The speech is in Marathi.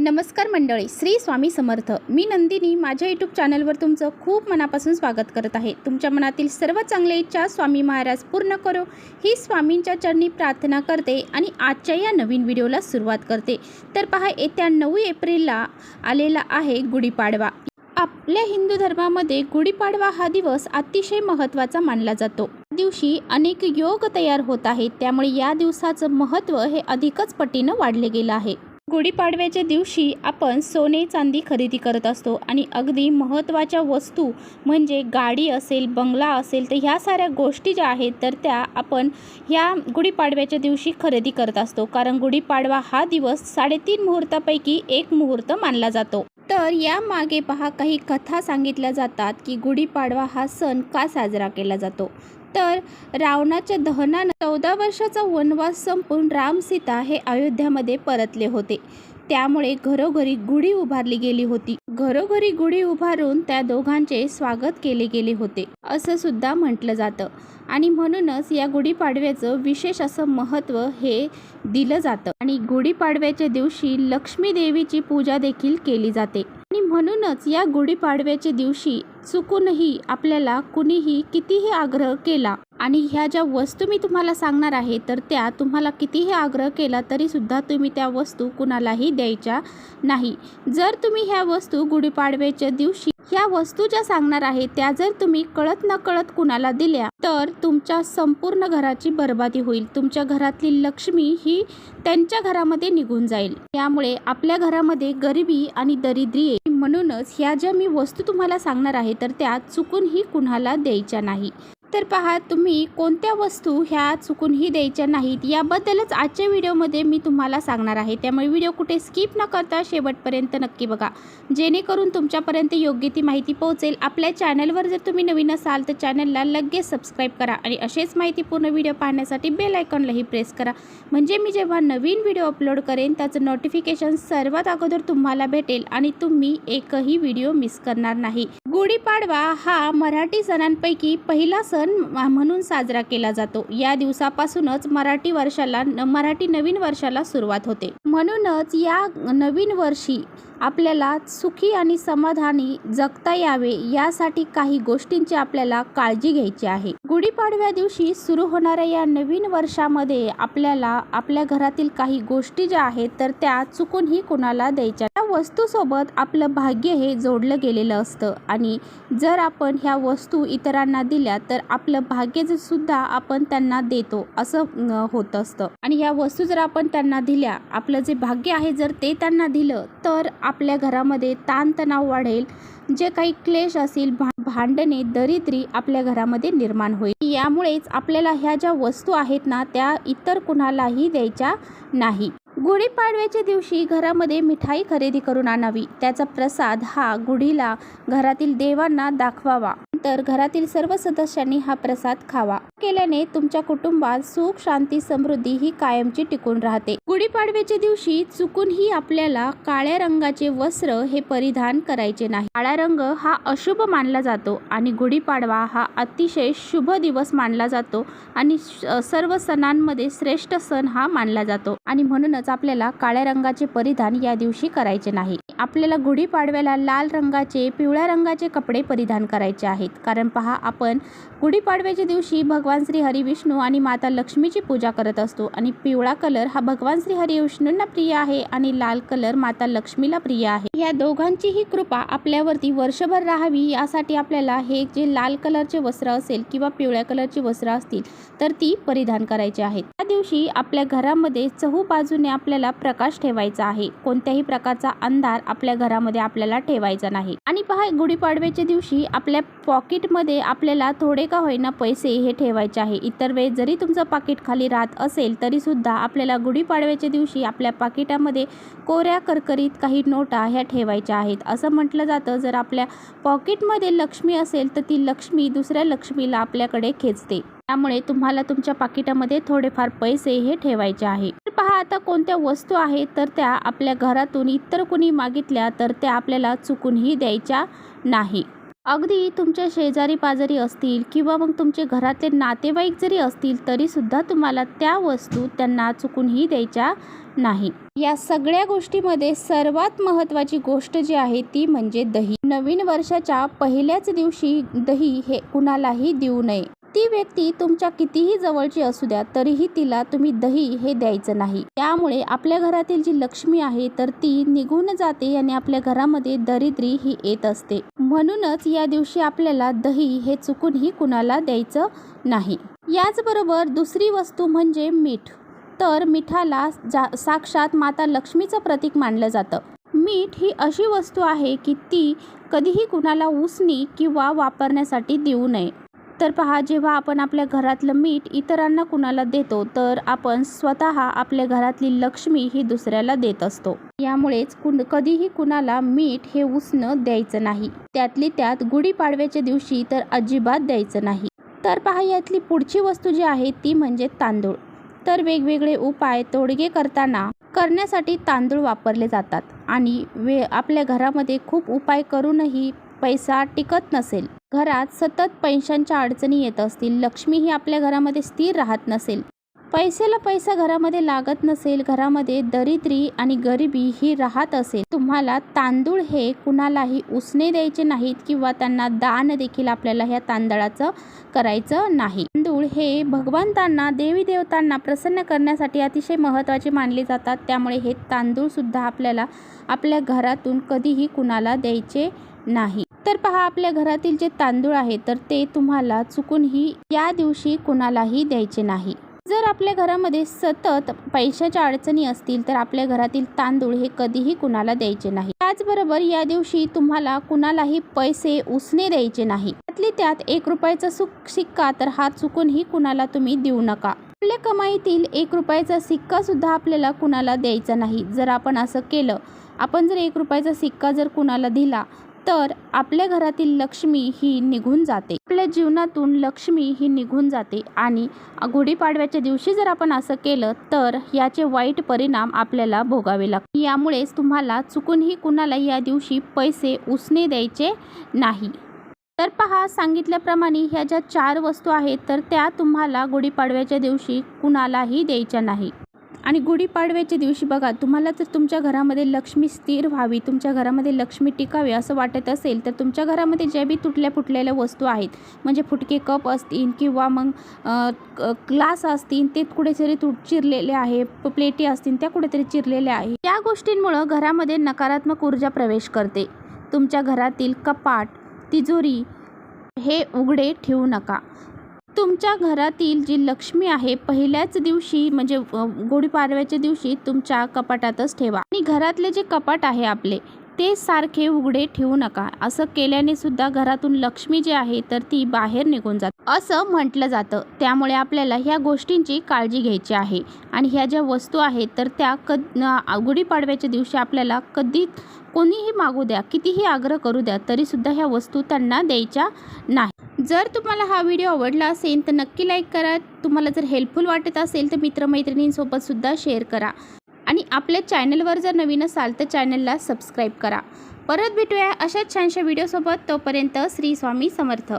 नमस्कार मंडळी, श्री स्वामी समर्थ. मी नंदिनी माझ्या यूट्यूब चॅनलवर तुमचं खूप मनापासून स्वागत करत आहे. तुमच्या मनातील सर्व चांगल्या इच्छा स्वामी महाराज पूर्ण करो ही स्वामींच्या चरणी प्रार्थना करते आणि आजच्या या नवीन व्हिडिओला सुरुवात करते. तर पहा, येत्या 9 एप्रिलला आलेला आहे गुढीपाडवा. आपल्या हिंदू धर्मामध्ये गुढीपाडवा हा दिवस अतिशय महत्त्वाचा मानला जातो. या दिवशी अनेक योग तयार होत आहेत, त्यामुळे या दिवसाचं महत्त्व हे अधिकच पटीनं वाढले गेलं आहे. गुढीपाडव्याच्या दिवशी आपण सोने चांदी खरेदी करत असतो आणि अगदी महत्त्वाच्या वस्तू म्हणजे गाडी असेल, बंगला असेल, तर ह्या साऱ्या गोष्टी ज्या आहेत तर त्या आपण ह्या गुढीपाडव्याच्या दिवशी खरेदी करत असतो. कारण गुढीपाडवा हा दिवस 3.5 मुहूर्तापैकी एक मुहूर्त मानला जातो. तर यामागे पहा, काही कथा सांगितल्या जातात की गुढीपाडवा हा सण का साजरा केला जातो. तर रावणाच्या दहनानं 14 वर्षाचा वनवास संपून राम सीता हे अयोध्यामध्ये परतले होते. त्यामुळे घरोघरी गुढी उभारली गेली होती. घरोघरी गुढी उभारून त्या दोघांचे स्वागत केले गेले होते असं सुद्धा म्हटलं जातं. आणि म्हणूनच या गुढीपाडव्याचं विशेष असं महत्त्व हे दिलं जातं. आणि गुढीपाडव्याच्या दिवशी लक्ष्मी देवीची पूजा देखील केली जाते. आणि म्हणूनच या गुढीपाडव्याच्या दिवशी चुकूनही आपल्याला कुणीही कितीही आग्रह केला आणि ह्या ज्या वस्तू मी तुम्हाला सांगणार आहे तर त्या तुम्हाला कितीही आग्रह केला तरी सुद्धा तुम्ही त्या वस्तू कुणालाही द्यायच्या नाही. जर तुम्ही ह्या वस्तू गुढीपाडव्याच्या दिवशी ह्या वस्तू ज्या सांगणार आहे त्या जर तुम्ही कळत न कळत कुणाला दिल्या तर तुमच्या संपूर्ण घराची बर्बादी होईल. तुमच्या घरातली लक्ष्मी ही त्यांच्या घरामध्ये निघून जाईल. त्यामुळे आपल्या घरामध्ये गरिबी आणि दरिद्री येईल. म्हणूनच ह्या ज्या मी वस्तू तुम्हाला सांगणार आहे तर त्या चुकूनही कुणाला द्यायच्या नाही. तर पहा, तुम्ही कोणत्या वस्तू ह्या चुकूनही द्यायच्या नाहीत याबद्दलच आजच्या व्हिडिओमध्ये मी तुम्हाला सांगणार आहे. त्यामुळे व्हिडिओ कुठे स्किप न करता शेवटपर्यंत नक्की बघा, जेणेकरून तुमच्यापर्यंत योग्य ती माहिती पोहोचेल. आपल्या चॅनलवर जर तुम्ही नवीन असाल तर चॅनलला लगेच सबस्क्राईब करा आणि असेच माहितीपूर्ण व्हिडिओ पाहण्यासाठी बेल आयकॉनलाही प्रेस करा. म्हणजे मी जेव्हा नवीन व्हिडिओ अपलोड करेन त्याचं नोटिफिकेशन सर्वात अगोदर तुम्हाला भेटेल आणि तुम्ही एकही व्हिडिओ मिस करणार नाही. गुढीपाडवा हा मराठी सणांपैकी पहिला सण म्हणून साजरा केला जातो. या दिवसापासूनच मराठी नवीन वर्षाला सुरुवात होते. म्हणूनच या नवीन वर्षी आपल्याला सुखी आणि समाधानी जगता यावे यासाठी काही गोष्टींची आपल्याला काळजी घ्यायची आहे. गुढीपाडव्या दिवशी सुरू होणाऱ्या या नवीन वर्षामध्ये आपल्याला आपल्या घरातील काही गोष्टी ज्या आहेत तर त्या चुकूनही कुणाला द्यायच्या. त्या वस्तूसोबत आपलं भाग्य हे जोडलं गेलेलं असतं आणि जर आपण ह्या वस्तू इतरांना दिल्या तर आपलं भाग्य सुद्धा आपण त्यांना देतो असं होत असतं. आणि ह्या वस्तू जर आपण त्यांना दिल्या, आपलं जे भाग्य आहे जर ते त्यांना दिलं तर आपल्या घरामध्ये ताणतणाव वाढेल. जे काही क्लेश असतील, भांडणे, दरिद्री आपल्या घरामध्ये निर्माण होईल. यामुळेच आपल्याला ह्या ज्या वस्तू आहेत ना त्या इतर कुणालाही द्यायच्या नाही. गुढीपाडव्याच्या दिवशी घरामध्ये मिठाई खरेदी करून आणावी. त्याचा प्रसाद हा गुढीला घरातील देवांना दाखवावा. तर घरातील सर्व सदस्यांनी हा प्रसाद खावा. केल्याने तुमच्या कुटुंबात सुख, शांती, समृद्धी ही कायमची टिकून राहते. गुढीपाडव्याच्या दिवशी चुकूनही आपल्याला काळ्या रंगाचे वस्त्र हे परिधान करायचे नाही. काळा रंग हा अशुभ मानला जातो आणि गुढीपाडवा हा अतिशय शुभ दिवस मानला जातो आणि सर्व सणांमध्ये श्रेष्ठ सण हा मानला जातो. आणि म्हणूनच आपल्याला काळ्या रंगाचे परिधान या दिवशी करायचे नाही. आपल्याला गुढीपाडव्याला लाल रंगाचे, पिवळ्या रंगाचे कपडे परिधान करायचे आहेत. कारण पहा, आपण गुढीपाडव्याच्या दिवशी भगवान श्री हरी विष्णू आणि माता लक्ष्मीची पूजा करत असतो आणि पिवळा कलर हा भगवान श्री हरी विष्णूंना प्रिय आहे आणि लाल कलर माता लक्ष्मीला प्रिय आहे. या दोघांचीही कृपा आपल्यावरती वर्षभर राहावी यासाठी आपल्याला हे जे लाल कलरचे वस्त्र असेल किंवा पिवळ्या कलरची वस्त्र असतील तर ती परिधान करायची आहेत. त्या दिवशी आपल्या घरामध्ये चहूबाजूने आपल्याला प्रकाश ठेवायचा आहे. कोणत्याही प्रकारचा अंधार आपल्या घरामध्ये आपल्याला ठेवायचा नाही. आणि पहा, गुढीपाडव्याच्या दिवशी आपल्या पॉकेटमध्ये आपल्याला थोडे का होईना पैसे हे ठेवायचे आहे. इतर वेळेस जरी तुमचं पाकिट खाली राहत असेल तरी सुद्धा आपल्याला गुढीपाडव्याच्या दिवशी आपल्या पाकिटामध्ये कोऱ्या करकरीत काही नोटा ह्या ठेवायच्या आहेत. असं म्हटलं जातं, जर आपल्या पॉकेटमध्ये लक्ष्मी असेल तर ती लक्ष्मी दुसऱ्या लक्ष्मीला आपल्याकडे खेचते. त्यामुळे तुम्हाला तुमच्या पाकिटामध्ये थोडेफार पैसे हे ठेवायचे आहे. पहा, आता कोणत्या वस्तू आहेत तर त्या आपल्या घरातून इतर कोणी मागितल्या तर त्या आपल्याला चुकूनही द्यायच्या नाही. अगदी तुमच्या शेजारी पाजारी असतील किंवा मग तुमचे घरातले नातेवाईक जरी असतील तरीसुद्धा तुम्हाला त्या वस्तू त्यांना चुकूनही द्यायच्या नाही. या सगळ्या गोष्टीमध्ये सर्वात महत्त्वाची गोष्ट जी आहे ती म्हणजे दही. नवीन वर्षाच्या पहिल्याच दिवशी दही हे कुणालाही देऊ नये. ती व्यक्ती तुमच्या कितीही जवळची असू द्या तरीही तिला तुम्ही दही हे द्यायचं नाही. त्यामुळे आपल्या घरातील जी लक्ष्मी आहे तर ती निघून जाते आणि आपल्या घरामध्ये दरिद्री ही येत असते. म्हणूनच या दिवशी आपल्याला दही हे चुकूनही कुणाला द्यायचं नाही. याचबरोबर दुसरी वस्तू म्हणजे मीठ. तर मिठाला साक्षात माता लक्ष्मीचं प्रतीक मानलं जातं. मीठ ही अशी वस्तू आहे की ती कधीही कुणाला उसणी किंवा वापरण्यासाठी देऊ नये. तर पहा, जेव्हा आपण आपल्या घरातलं मीठ इतरांना कुणाला देतो तर आपण स्वतः आपल्या घरातली लक्ष्मी ही दुसऱ्याला देत असतो. यामुळेच कधीही कुणाला मीठ हे उसणं द्यायचं नाही. त्यातली त्यात गुढीपाडव्याच्या दिवशी तर अजिबात द्यायचं नाही. तर पहा, यातली पुढची वस्तू जी आहे ती म्हणजे तांदूळ. तर वेगवेगळे उपाय तोडगे करण्यासाठी तांदूळ वापरले जातात आणि आपल्या घरामध्ये खूप उपाय करूनही पैसा टिकत नसेल, घरात सतत पैशांच्या अडचणी येत असतील, लक्ष्मी ही आपल्या घरामध्ये स्थिर राहत नसेल, पैशाला पैसा घरामध्ये लागत नसेल, घरामध्ये दरिद्री आणि गरिबी ही राहत असेल, तुम्हाला तांदूळ हे कुणालाही उसने द्यायचे नाहीत किंवा त्यांना दान देखील आपल्याला ह्या तांदळाचं करायचं नाही. तांदूळ हे भगवंतांना, देवी देवतांना प्रसन्न करण्यासाठी अतिशय महत्त्वाचे मानले जातात. त्यामुळे हे तांदूळ सुद्धा आपल्याला आपल्या घरातून कधीही कुणाला द्यायचे नाही. तर पहा, आपल्या घरातील जे तांदूळ आहे तर ते तुम्हाला चुकूनही या दिवशी कुणालाही द्यायचे नाही. जर आपल्या घरामध्ये सतत पैशाच्या अडचणी असतील तर आपल्या घरातील तांदूळ हे कधीही कुणाला द्यायचे नाही. त्याचबरोबर या दिवशी तुम्हाला कुणालाही पैसे उसने द्यायचे नाही. त्यातली त्यात 1 रुपयाचा सिक्का तर हा चुकूनही कुणाला तुम्ही देऊ नका. आपल्या कमाईतील 1 रुपयाचा सिक्का सुद्धा आपल्याला कुणाला द्यायचा नाही. जर आपण असं केलं, आपण जर 1 रुपयाचा सिक्का जर कुणाला दिला तर आपल्या घरातील लक्ष्मी ही निघून जाते. आपल्या जीवनातून लक्ष्मी ही निघून जाते आणि गुढीपाडव्याच्या दिवशी जर आपण असं केलं तर याचे वाईट परिणाम आपल्याला भोगावे लागतात. यामुळेच तुम्हाला चुकूनही कुणाला या दिवशी पैसे उसने द्यायचे नाही. तर पहा, सांगितल्याप्रमाणे ह्या ज्या 4 वस्तू आहेत तर त्या तुम्हाला गुढीपाडव्याच्या दिवशी कुणालाही द्यायच्या नाही. आणि गुढीपाडव्याच्या दिवशी बघा, तुम्हाला जर तुमच्या घरामध्ये लक्ष्मी स्थिर व्हावी, तुमच्या घरामध्ये लक्ष्मी टिकावी असं वाटत असेल तर तुमच्या घरामध्ये ज्या बी तुटल्या फुटलेल्या वस्तू आहेत, म्हणजे फुटके कप असतील किंवा मग ग्लास असतील ते कुठेतरी चिरलेले आहे, प्लेटी असतील त्या कुठेतरी चिरलेल्या आहे, त्या गोष्टींमुळं घरामध्ये नकारात्मक ऊर्जा प्रवेश करते. तुमच्या घरातील कपाट, तिजोरी हे उघडे ठेवू नका. तुमच्या घरातील जी लक्ष्मी आहे पहिल्याच दिवशी म्हणजे गुढीपाडव्याच्या दिवशी तुमच्या कपाटातच ठेवा. आणि घरातले जे कपाट आहे आपले ते सारखे उघडे ठेवू नका. असं केल्याने सुद्धा घरातून लक्ष्मी जी आहे तर ती बाहेर निघून जाते असं म्हटलं जातं. त्यामुळे आपल्याला ह्या गोष्टींची काळजी घ्यायची आहे. आणि ह्या ज्या वस्तू आहेत तर त्या गुढीपाडव्याच्या दिवशी आपल्याला कोणीही मागू द्या, कितीही आग्रह करू द्या तरीसुद्धा ह्या वस्तू त्यांना द्यायच्या नाही. जर तुम्हाला हा व्हिडिओ आवडला असेल तर नक्की लाईक करा. तुम्हाला जर हेल्पफुल वाटत असेल तर मित्रमैत्रिणींसोबत सुद्धा शेअर करा. आणि आपल्या चॅनलवर जर नवीन असाल तर चॅनलला सबस्क्राईब करा. परत भेटूया अशाच छानशा व्हिडिओसोबत. तोपर्यंत श्री स्वामी समर्थ.